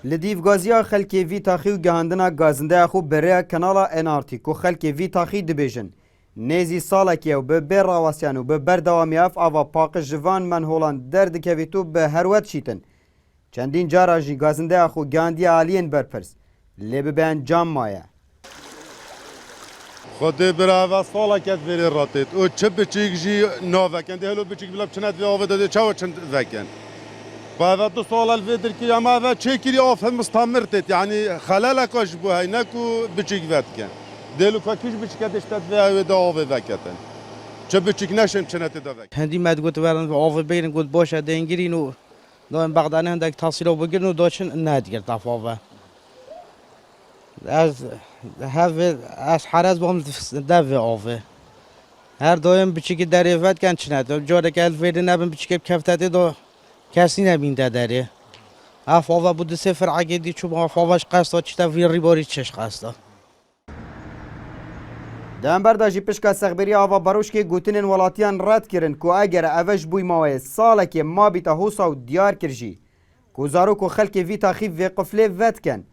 لدیف گازیا خلکی وی تاخی و گهاندنا گازنده خو بره کنالا انارتی کو خلکی وی تاخی دبیجن نزی سالکی و به راواسیان و به بردوامی اف آوا پاک جوان من هولان درد که تو به هروت شیتن چندین جارا جی گازنده خو گاندی آلین برپرس لب به انجام مایه خود برای سالا کت وری راتید او چه بچیک جی نوکن ده هلو بچیک بلاب چند وی آورده ده چاو چند وکن بعد 2 سال الفيدر كي اما هذا تشيكي اوف مستمرت يعني خلالك اش بو هاي نكو بچيك واتكن دلو كاكيش بچيك دشتت و داو وكتن چه بچيك نشن چنت داوك هندي ما تقول ورن اوف بين قلت بوشا دينجرين و دائما بغداد عندك تحصيل وبقرن ودوشن نادي طافوفا از هاف از حراز بهم داف اوف هر دایم بچیک دریافت کن چنده جوره که الفیده نبیم بچیک کفتاده دو کسی نبینده داره افاوا بود سفر عقیدی چوب افاواش قصد چتا ویری باری چش قصد دنبر داجی پشکا سغبری آوا باروش که گوتنین ولاتیان رد کرن کو اگر اوش بوی ماوی ساله که ما بیتا حوصا و دیار کرجی کو زارو کو خلک وی تاخیف وی قفله ود کن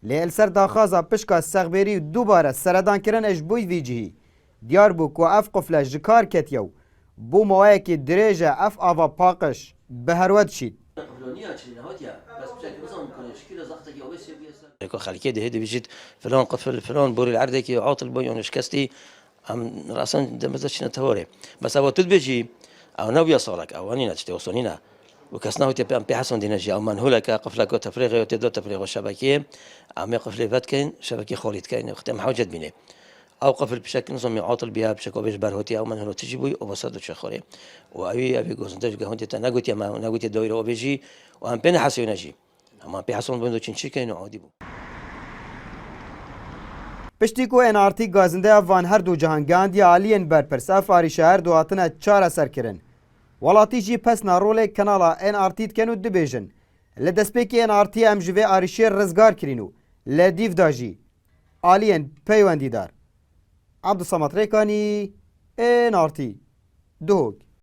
لیل سر داخازا پشکا سغبری دوباره سردان کرن اش بوی وی جهی دیار بو کو اف قفله جکار کتیو بو ماوی که دریجه اف آوا پاقش به هرود شید يكون خلكيه ده بيجيت فلان قفل فلان بوري العرض كي عاطل بيون شكستي ام راسن دمزتش نتوري بس هو تدبجي او نويا صارك او اني نتشتي وصونينا وكسناه تبي ام بحسن دينجي او منهولك قفلك تفريغ وتدو تفريغ الشبكيه ام قفل فاتكين شبكه خوليت كاين ختم حوجت بينه او قفل بشكل نظام عاطل بها بشكل بيش برهوتي او منهولو تجيبوي وبصدو شخوري وابي جوزنتج جهونتي تناغوتي ما ناغوتي دويرو وبيجي وام بين حسيونجي اما بحسن بندو چنچي كاين عادي بو پشتی کو انارتی گازنده وان هر دو جهان گاندی آلین برپرس افاری شهر دو هاتنه چار اثر کرن ولاتی جی پس نارول کانالا انارتیت کنو دبیجن لدسپیکی انارتی ام جوی آریشی رزگار کرینو لدیف داجی آلین پیوندی دار عبدالصمد ریکانی انارتی دوگ